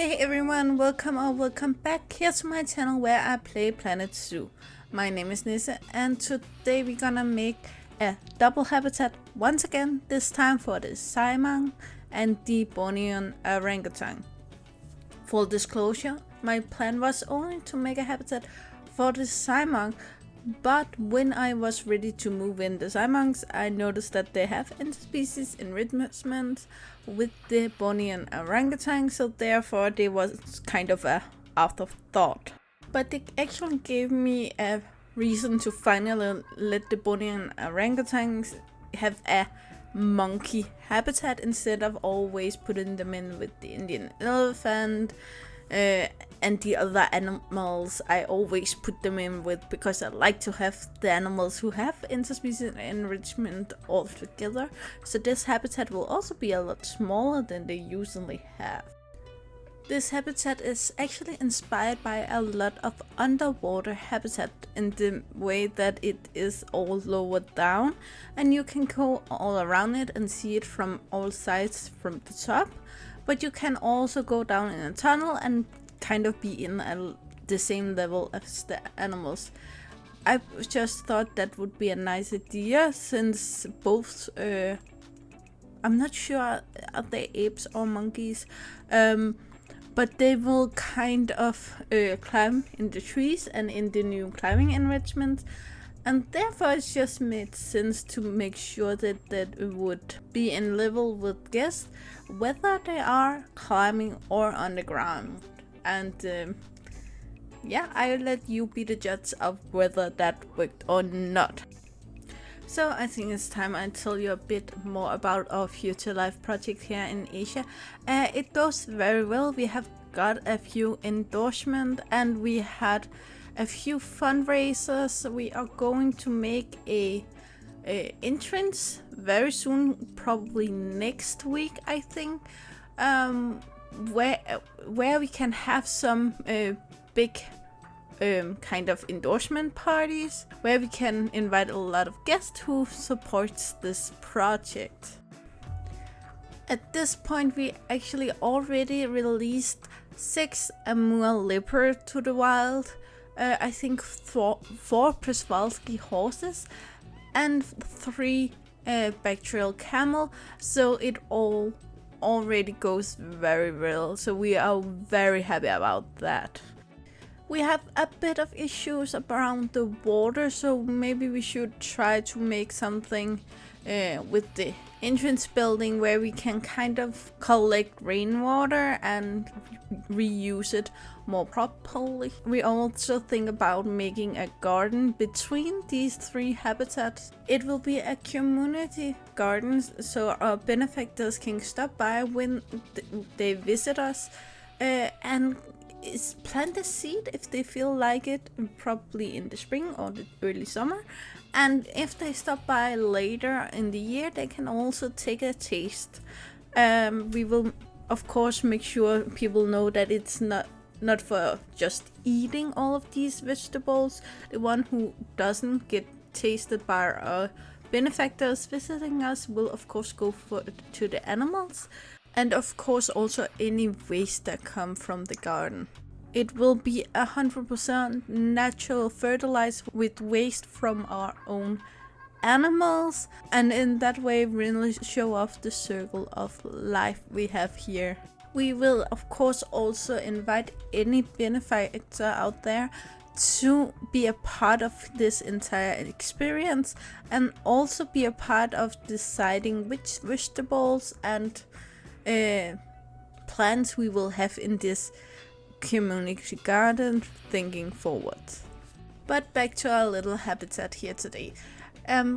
Hey everyone, welcome or welcome back here to my channel where I play Planet Zoo. My name is Nisse and today we're gonna make a double habitat once again, this time for the Siamang and the Bornean Orangutan. Full disclosure, my plan was only to make a habitat for the Siamang, but when I was ready to move in the Siamangs, I noticed that they have interspecies enrichment with the Bornean Orangutan, so therefore they was kind of a afterthought. But it actually gave me a reason to finally let the Bornean Orangutans have a monkey habitat instead of always putting them in with the Indian elephant and the other animals I always put them in with, because I like to have the animals who have interspecies enrichment all together. So this habitat will also be a lot smaller than they usually have. This habitat is actually inspired by a lot of underwater habitat in the way that it is all lowered down and you can go all around it and see it from all sides from the top. But you can also go down in a tunnel and kind of be in the same level as the animals. I just thought that would be a nice idea, since both, I'm not sure are they apes or monkeys, but they will kind of climb in the trees and in the new climbing enrichment. And therefore it just made sense to make sure that it would be in level with guests, whether they are climbing or on the ground. And yeah, I'll let you be the judge of whether that worked or not. So I think it's time I tell you a bit more about our future life project here in Asia. It goes very well. We have got a few endorsements and we had a few fundraisers. We are going to make a entrance very soon, probably next week I think, where we can have some big kind of endorsement parties where we can invite a lot of guests who supports this project. At this point we actually already released 6 Amur leopard to the wild, I think 4 Przewalski horses and 3 bacterial camel, so it all already goes very well, so we are very happy about that. We have a bit of issues around the water, so maybe we should try to make something with the entrance building where we can kind of collect rainwater and reuse it more properly. We also think about making a garden between these 3 habitats. It will be a community garden, so our benefactors can stop by when they visit us and plant a seed if they feel like it, probably in the spring or the early summer. And if they stop by later in the year, they can also take a taste. We will of course make sure people know that it's not for just eating all of these vegetables. The one who doesn't get tasted by our benefactors visiting us will of course go to the animals, and of course also any waste that come from the garden. It will be 100% natural fertilizer with waste from our own animals, and in that way really show off the circle of life we have here. We will of course also invite any benefactor out there to be a part of this entire experience and also be a part of deciding which vegetables and plants we will have in this community garden thinking forward. But back to our little habitat here today.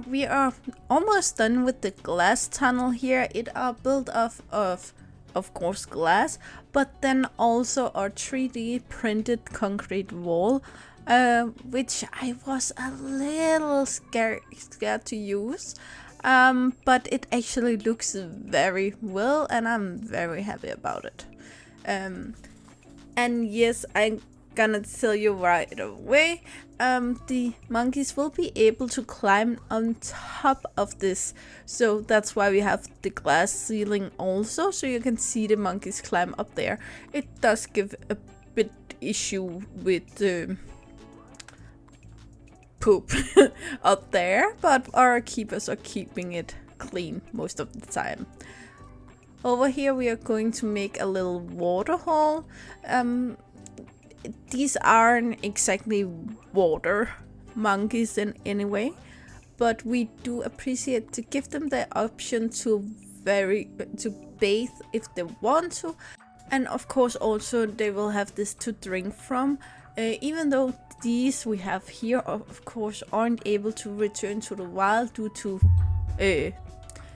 We are almost done with the glass tunnel here. It are built of course glass, but then also our 3D printed concrete wall, which I was a little scared to use, but it actually looks very well and I'm very happy about it. And yes, I gonna tell you right away, the monkeys will be able to climb on top of this, so that's why we have the glass ceiling also, so you can see the monkeys climb up there. It does give a bit issue with poop up there, but our keepers are keeping it clean most of the time. Over here we are going to make a little waterhole. These aren't exactly water monkeys in any way, but we do appreciate to give them the option to bathe if they want to, and of course also they will have this to drink from, even though these we have here of course aren't able to return to the wild due to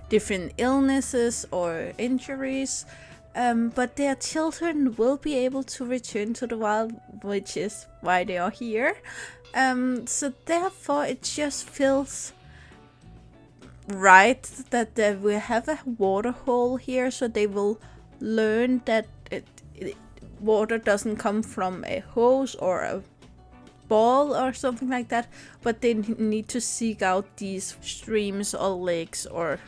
different illnesses or injuries. But their children will be able to return to the wild, which is why they are here. So therefore it just feels right that we have a water hole here, so they will learn that water doesn't come from a hose or a ball or something like that, but they need to seek out these streams or lakes or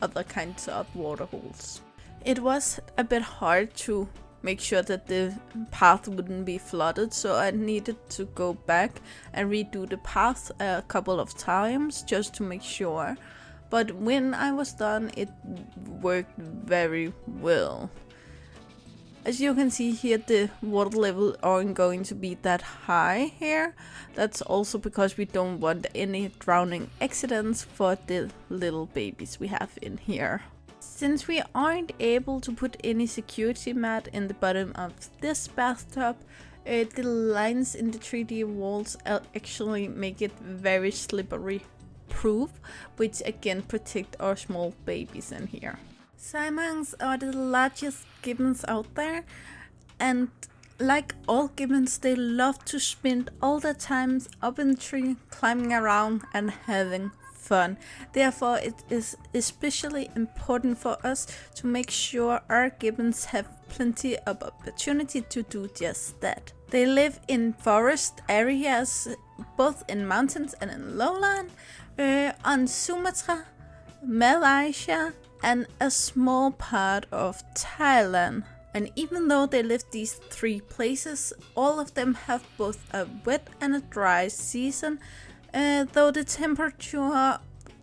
other kinds of water holes. It was a bit hard to make sure that the path wouldn't be flooded, so I needed to go back and redo the path a couple of times just to make sure. But when I was done, it worked very well. As you can see here, the water level aren't going to be that high here. That's also because we don't want any drowning accidents for the little babies we have in here. Since we aren't able to put any security mat in the bottom of this bathtub, the lines in the 3D walls actually make it very slippery proof, which again protect our small babies in here. Siamangs are the largest gibbons out there, and like all gibbons, they love to spend all their time up in the tree, climbing around and having fun. Therefore, it is especially important for us to make sure our gibbons have plenty of opportunity to do just that. They live in forest areas, both in mountains and in lowland, on Sumatra, Malaysia, and a small part of Thailand. And even though they live these 3 places, all of them have both a wet and a dry season. Though the temperature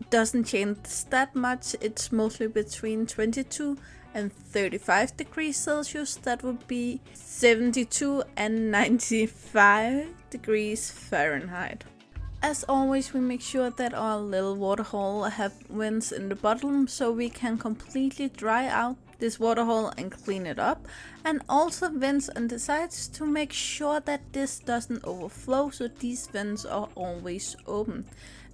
doesn't change that much, it's mostly between 22 and 35 degrees Celsius. That would be 72 and 95 degrees Fahrenheit. As always, we make sure that our little waterhole have vents in the bottom so we can completely dry out this waterhole and clean it up, and also vents on the sides to make sure that this doesn't overflow, so these vents are always open.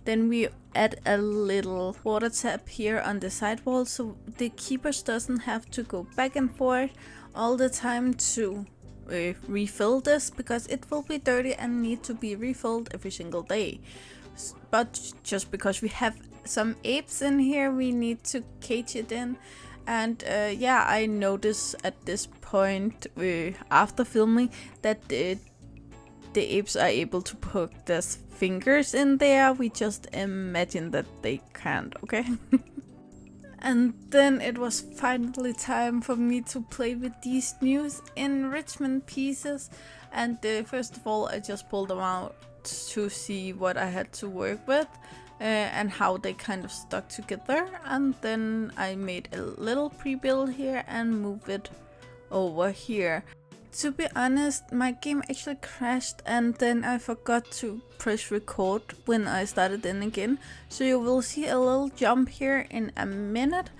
Then we add a little water tap here on the side wall so the keepers doesn't have to go back and forth all the time to refill this, because it will be dirty and need to be refilled every single day. But just because we have some apes in here, we need to cage it in. And yeah, I noticed at this point after filming that the apes are able to poke their fingers in there. We just imagine that they can't, okay? And then it was finally time for me to play with these new enrichment pieces. And first of all, I just pulled them out to see what I had to work with and how they kind of stuck together. And then I made a little pre-build here and moved it over here. To be honest, my game actually crashed and then I forgot to press record when I started in again. So you will see a little jump here in a minute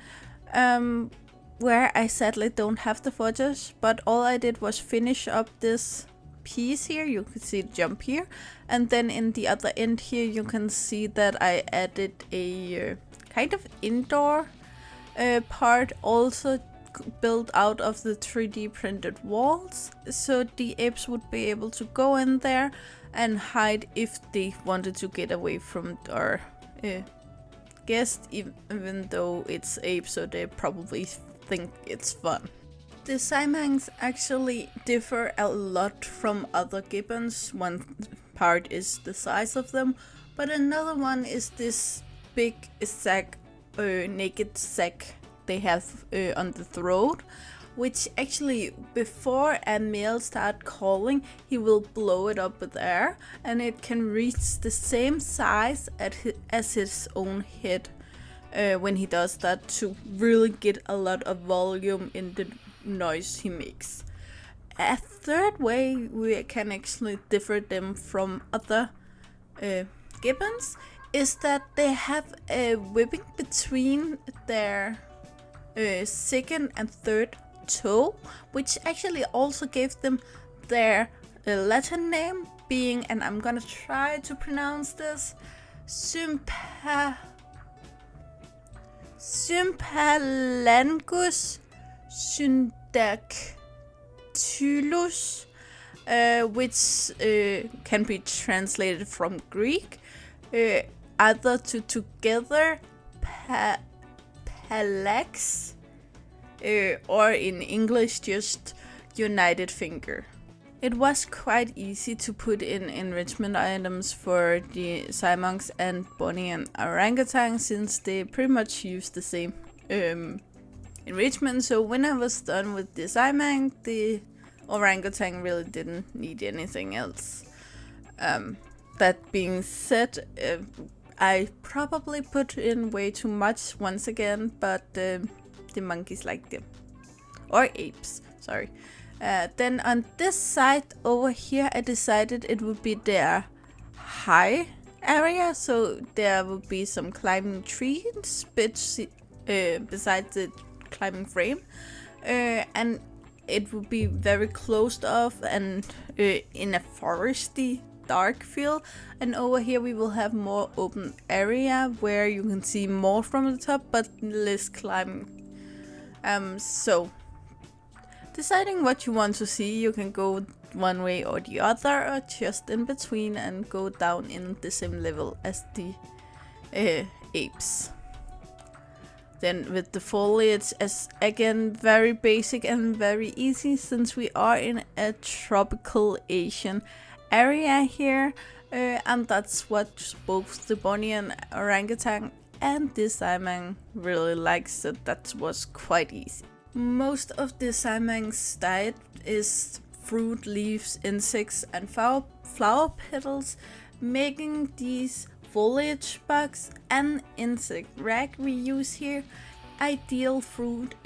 where I sadly don't have the footage, but all I did was finish up this piece here. You can see the jump here, and then in the other end here you can see that I added a kind of indoor part also built out of the 3D printed walls, so the apes would be able to go in there and hide if they wanted to get away from our guest, even though it's apes, so they probably think it's fun. The Siamangs actually differ a lot from other gibbons. One part is the size of them, but another one is this big sack, naked sack they have on the throat, which actually before a male starts calling, he will blow it up with air, and it can reach the same size as his own head when he does that, to really get a lot of volume in the noise he makes. A third way we can actually differ them from other gibbons is that they have a whipping between their second and third toe, which actually also gave them their Latin name being, and I'm gonna try to pronounce this, Sympalangus syndactylus, which can be translated from Greek either to together, palax, or in English just united finger. It was quite easy to put in enrichment items for the Siamangs and Bornean Orangutan, since they pretty much use the same enrichment. So when I was done with the Siamang, the orangutan really didn't need anything else. That being said, I probably put in way too much once again, but the monkeys liked them. Or apes, sorry. Then on this side over here, I decided it would be their high area, so there would be some climbing trees besides the climbing frame, and it would be very closed off and in a foresty dark feel. And over here we will have more open area where you can see more from the top but less climbing. So deciding what you want to see, you can go one way or the other, or just in between and go down in the same level as the apes. Then with the foliage, as again very basic and very easy, since we are in a tropical Asian area here, and that's what both the Bornean Orangutan and the Siamang really likes, so that was quite easy. Most of the Siamang's diet is fruit, leaves, insects, and flower petals, making these foliage bugs and insect rag we use here ideal food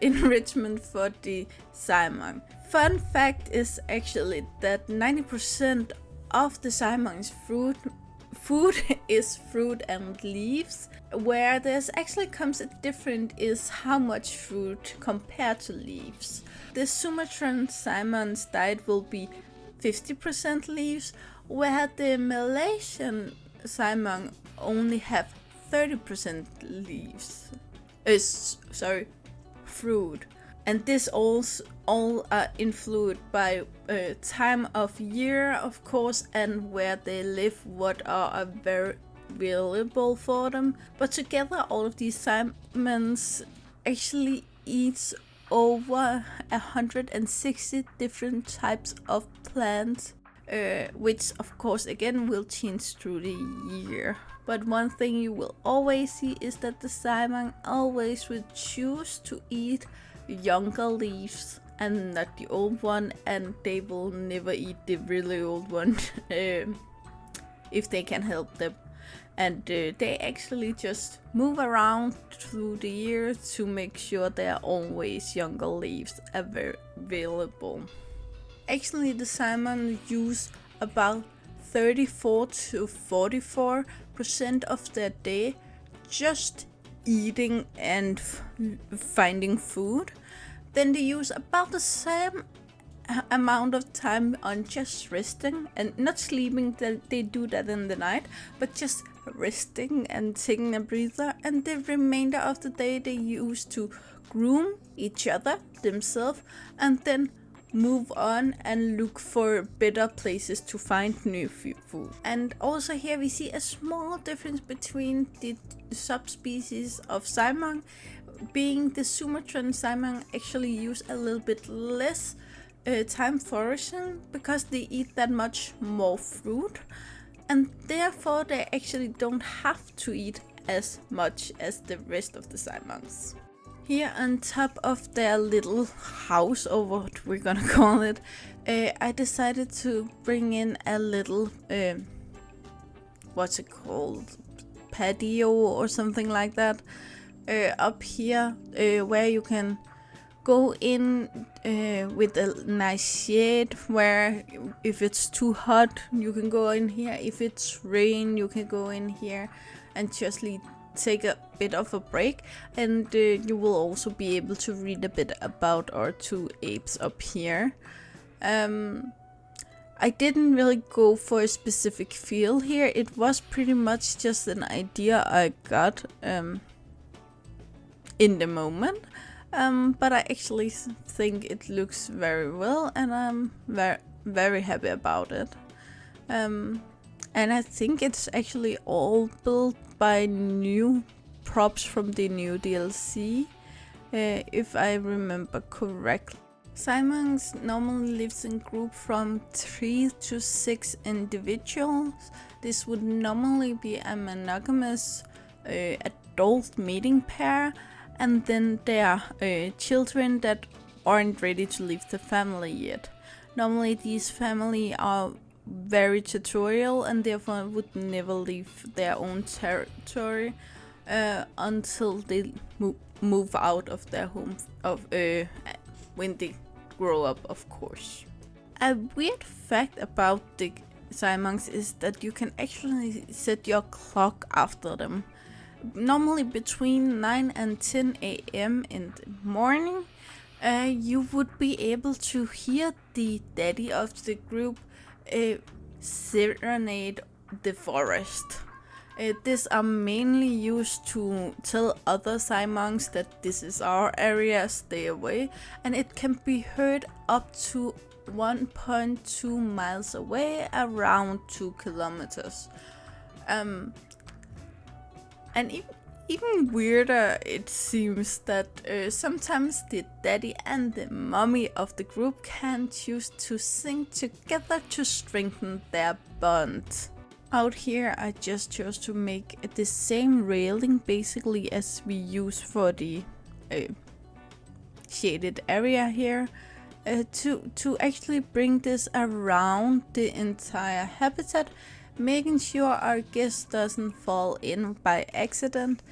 enrichment for the Siamang. Fun fact is actually that 90% of the Siamang's food is fruit and leaves, where there's actually comes a difference is how much fruit compared to leaves. The Sumatran Siamang's diet will be 50% leaves, where the Malaysian Siamang only have 30% leaves. Fruit. And this all are influenced by time of year, of course, and where they live, what are very available for them. But together, all of these Siamans actually eats over 160 different types of plants, which of course again will change through the year. But one thing you will always see is that the Siamang always will choose to eat younger leaves and not the old one, and they will never eat the really old one if they can help them. And they actually just move around through the year to make sure there are always younger leaves available. Actually, the Siamang use about 34 to 44% of their day just eating and finding food. Then they use about the same amount of time on just resting and not sleeping. They do that in the night, but just resting and taking a breather. And the remainder of the day they use to groom each other, themselves, and then move on and look for better places to find new food. And also here we see a small difference between the subspecies of Siamang, being the Sumatran Siamang actually use a little bit less time foraging because they eat that much more fruit, and therefore they actually don't have to eat as much as the rest of the Siamangs. Here on top of their little house, or what we're gonna call it, I decided to bring in a little, what's it called, patio or something like that, up here, where you can go in with a nice shade, where if it's too hot you can go in here, if it's rain you can go in here and just take a bit of a break, and you will also be able to read a bit about our two apes up here. I didn't really go for a specific feel here, it was pretty much just an idea I got in the moment, but I actually think it looks very well, and I'm very happy about it. And I think it's actually all built by new props from the new DLC, if I remember correctly. Siamangs normally lives in group from 3 to 6 individuals. This would normally be a monogamous adult mating pair, and then there are children that aren't ready to leave the family yet. Normally these families are very territorial and therefore would never leave their own territory until they move out of their home when they grow up, of course. A weird fact about the Siamangs is that you can actually set your clock after them. Normally between 9 and 10 a.m. in the morning, you would be able to hear the daddy of the group serenade the forest. These are mainly used to tell other Siamangs that this is our area, stay away, and it can be heard up to 1.2 miles away, around 2 kilometers. And even weirder, it seems that sometimes the daddy and the mommy of the group can choose to sing together to strengthen their bond. Out here I just chose to make the same railing basically as we use for the shaded area here, to actually bring this around the entire habitat, making sure our guest doesn't fall in by accident.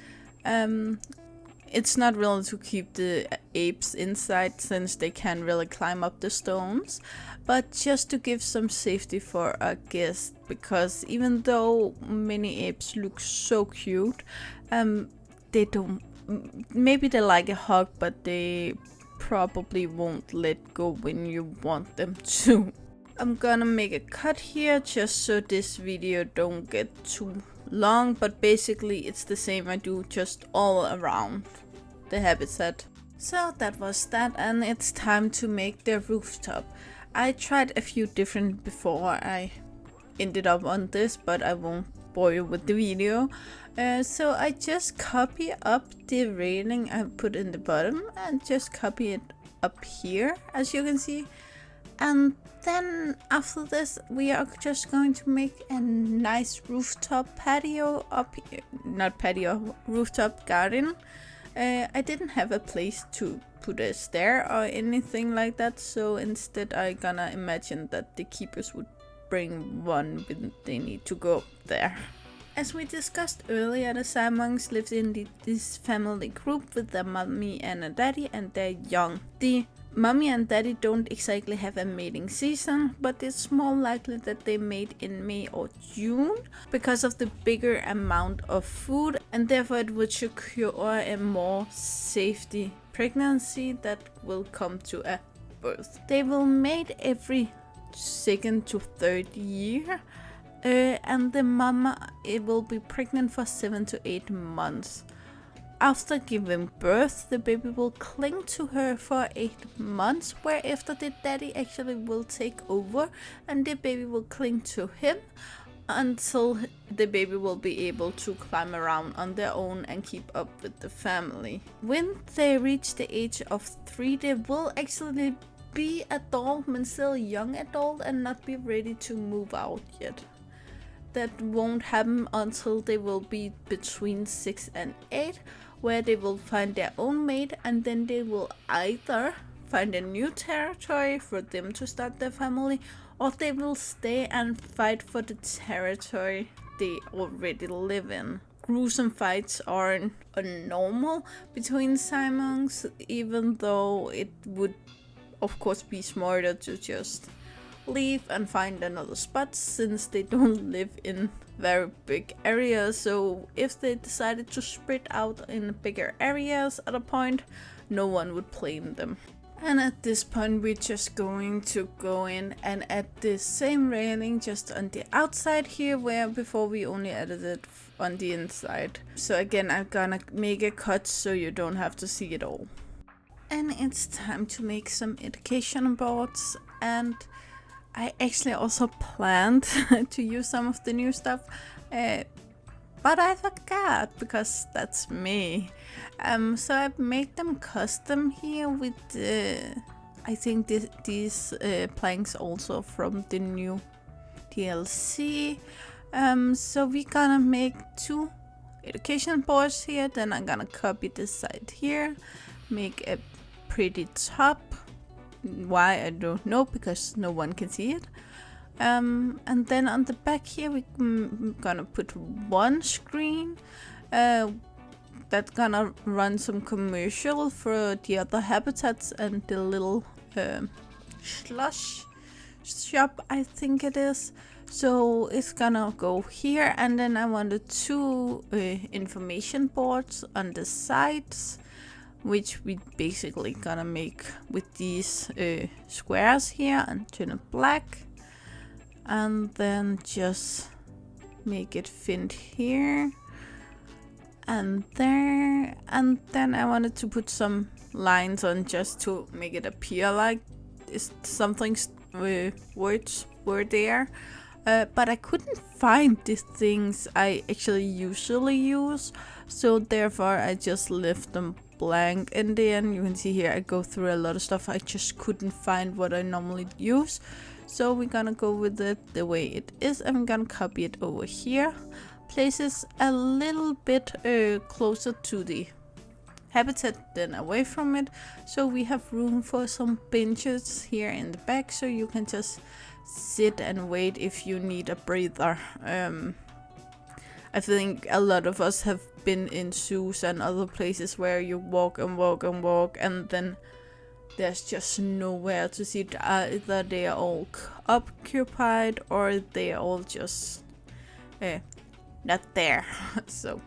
It's not really to keep the apes inside since they can't really climb up the stones, but just to give some safety for our guest, because even though many apes look so cute, they don't, maybe they like a hug, but they probably won't let go when you want them to. I'm gonna make a cut here just so this video don't get too long, but basically it's the same I do just all around the habitat. So that was that, and it's time to make the rooftop. I tried a few different before I ended up on this, but I won't bore you with the video. So I just copy up the railing I put in the bottom and just copy it up here, as you can see. And then after this we are just going to make a nice rooftop patio up here. Not patio, rooftop garden. I didn't have a place to put a stair or anything like that, so instead I gonna imagine that the keepers would bring one when they need to go up there. As we discussed earlier, the Siamangs lived in this family group with their mommy and a daddy and their young. The mommy and daddy don't exactly have a mating season, but it's more likely that they mate in May or June because of the bigger amount of food, and therefore it would secure a more safety pregnancy that will come to a birth. They will mate every 2nd to 3rd year, and the mama will be pregnant for 7 to 8 months. After giving birth, the baby will cling to her for 8 months, whereafter the daddy actually will take over and the baby will cling to him until the baby will be able to climb around on their own and keep up with the family. When they reach the age of 3, they will actually be adult, but still young adult, and not be ready to move out yet. That won't happen until they will be between 6 and 8, where they will find their own mate, and then they will either find a new territory for them to start their family, or they will stay and fight for the territory they already live in. Gruesome fights aren't normal between Siamangs, even though it would of course be smarter to just leave and find another spot, since they don't live in very big areas. So if they decided to spread out in bigger areas at a point, no one would blame them. And at this point we're just going to go in and add the same railing just on the outside here, where before we only added it on the inside. So again, I'm gonna make a cut so you don't have to see it all. And it's time to make some education boards, and I actually also planned to use some of the new stuff, but I forgot, because that's me. So I made them custom here with I think these planks also from the new DLC. So we're gonna make 2 education boards here, then I'm gonna copy this side here, make a pretty top. Why, I don't know, because no one can see it. And then on the back here we're gonna put 1 screen that's gonna run some commercial for the other habitats and the little slush shop, I think it is. So it's gonna go here, and then I wanted 2 information boards on the sides, which we basically gonna make with these squares here and turn it black, and then just make it fit here and there. And then I wanted to put some lines on just to make it appear like something words were there, but I couldn't find the things I actually usually use, so therefore I just left them blank. In the end, you can see here I go through a lot of stuff. I just couldn't find what I normally use, so we're gonna go with it the way it is. I'm gonna copy it over here, places a little bit closer to the habitat than away from it, so we have room for some benches here in the back, so you can just sit and wait if you need a breather. I think a lot of us have been in zoos and other places where you walk and walk and walk, and then there's just nowhere to sit. Either they are all occupied or they are all just not there. So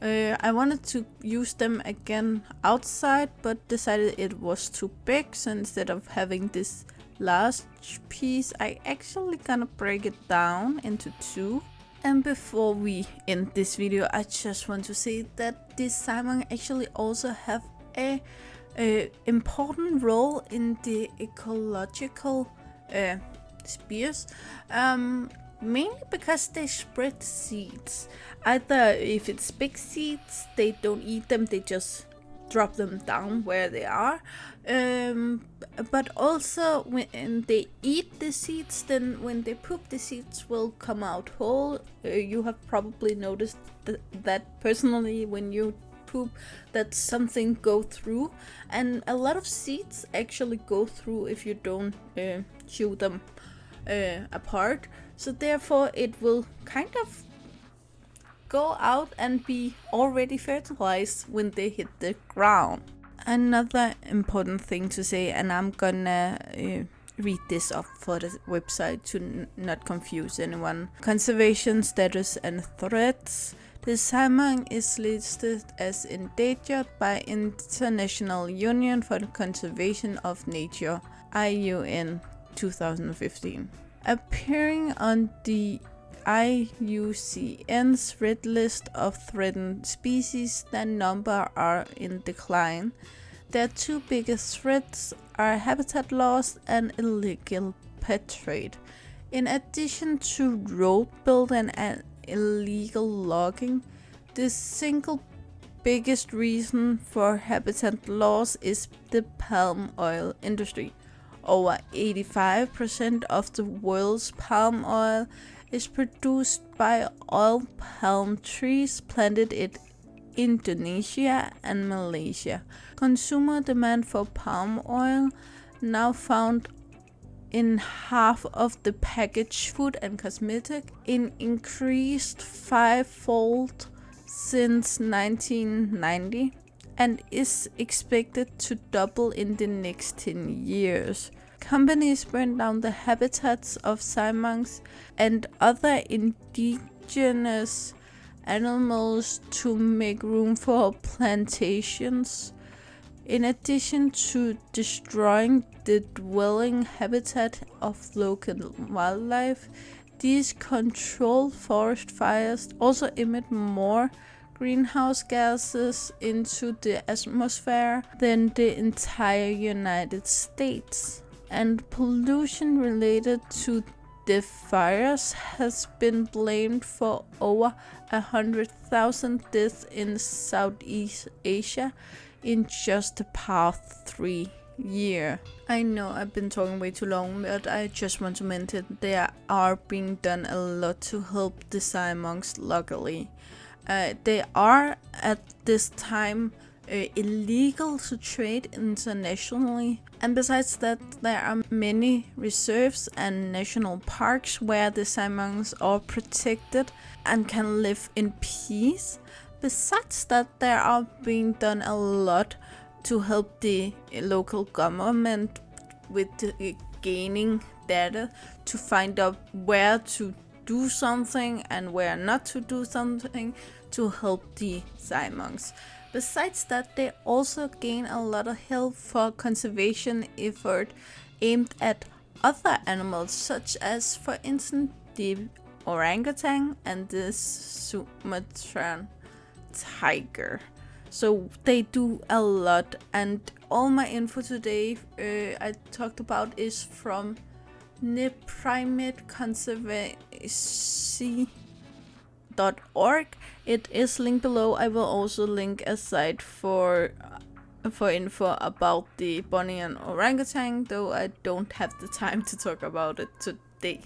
I wanted to use them again outside, but decided it was too big, so instead of having this large piece, I actually gonna break it down into 2. And before we end this video, I just want to say that this Siamang actually also have a important role in the ecological spheres, mainly because they spread seeds. Either if it's big seeds, they don't eat them, they just drop them down where they are, but also when they eat the seeds, then when they poop, the seeds will come out whole. You have probably noticed that personally when you poop, that something go through, and a lot of seeds actually go through if you don't chew them apart, so therefore it will kind of go out and be already fertilized when they hit the ground. Another important thing to say, and I'm gonna read this up for the website to not confuse anyone. Conservation status and threats. The Siamang is listed as endangered by International Union for the Conservation of Nature, IUN 2015. Appearing on the IUCN's Red List of Threatened Species, their number are in decline. Their 2 biggest threats are habitat loss and illegal pet trade. In addition to road building and illegal logging, the single biggest reason for habitat loss is the palm oil industry. Over 85% of the world's palm oil is produced by oil palm trees planted in Indonesia and Malaysia. Consumer demand for palm oil, now found in half of the packaged food and cosmetic, increased fivefold since 1990 and is expected to double in the next 10 years. Companies burn down the habitats of Siamangs and other indigenous animals to make room for plantations. In addition to destroying the dwelling habitat of local wildlife, these controlled forest fires also emit more greenhouse gases into the atmosphere than the entire United States. And pollution related to the fires has been blamed for over 100,000 deaths in Southeast Asia in just the past 3 years. I know I've been talking way too long, but I just want to mention there are being done a lot to help the Siamangs locally. They are at this time illegal to trade internationally, and besides that, there are many reserves and national parks where the Siamangs are protected and can live in peace. Besides that, there are being done a lot to help the local government with gaining data to find out where to do something and where not to do something to help the Siamangs. Besides that, they also gain a lot of help for conservation effort aimed at other animals, such as, for instance, the orangutan and the Sumatran tiger. So they do a lot, and all my info today I talked about is from primateconservancy.org. It is linked below. I will also link a site for info about the Bornean Orangutan, though I don't have the time to talk about it today.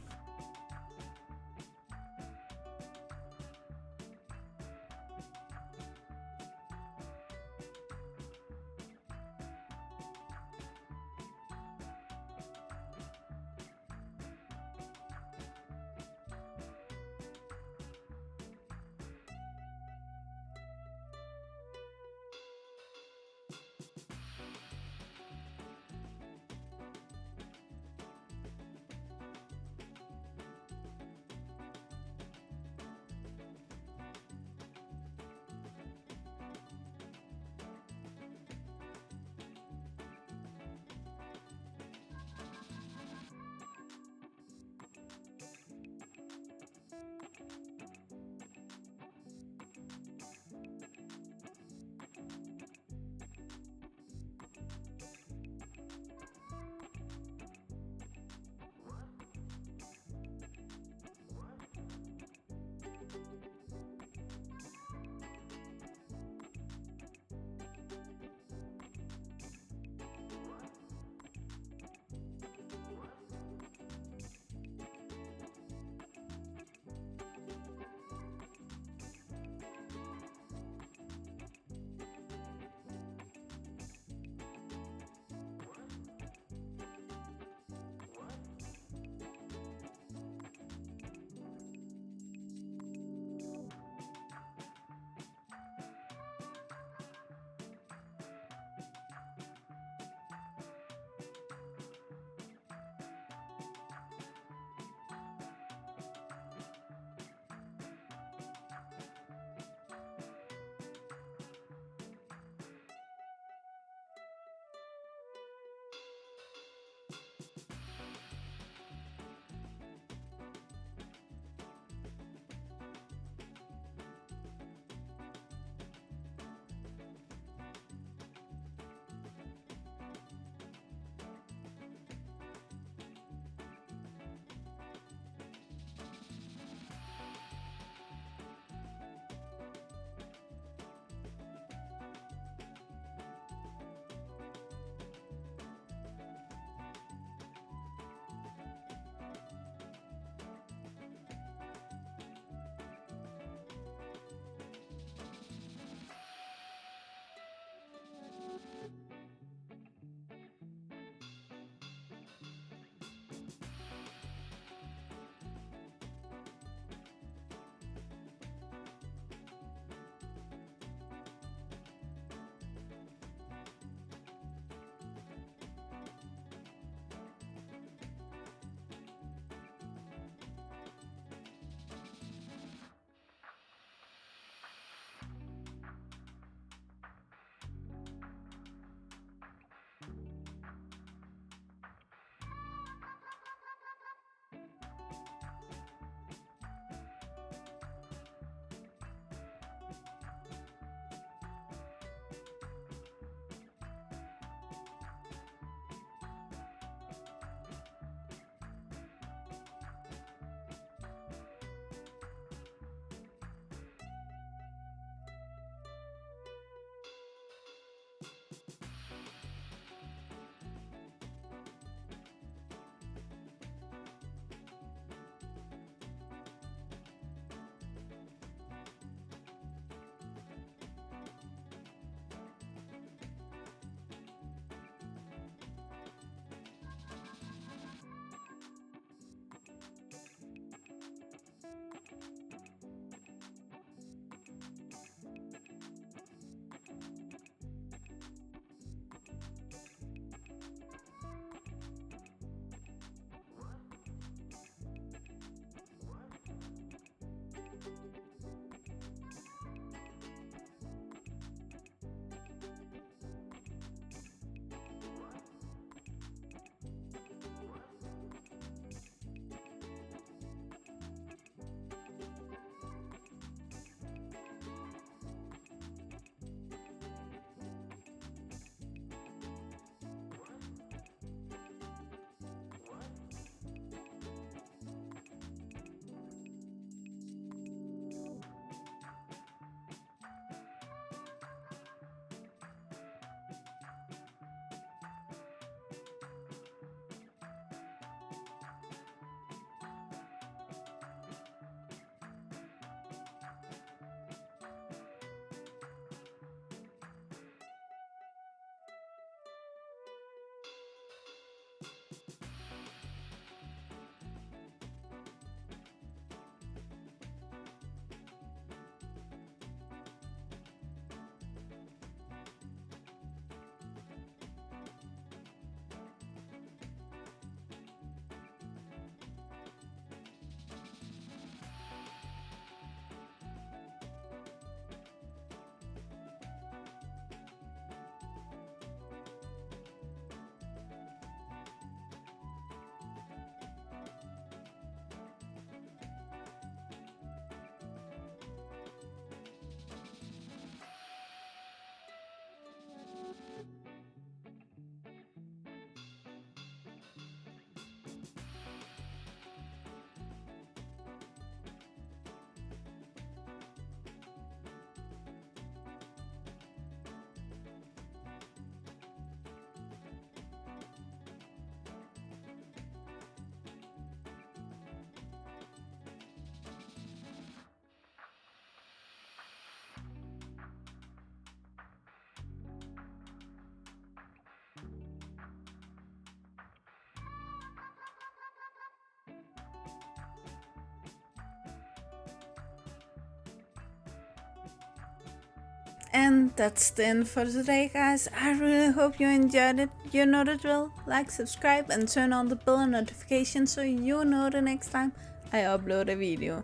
And that's the end for today, guys. I really hope you enjoyed it. You know the drill. Like, subscribe, and turn on the bell notification so you know the next time I upload a video.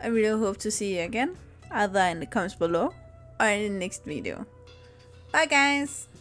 I really hope to see you again, either in the comments below or in the next video. Bye, guys!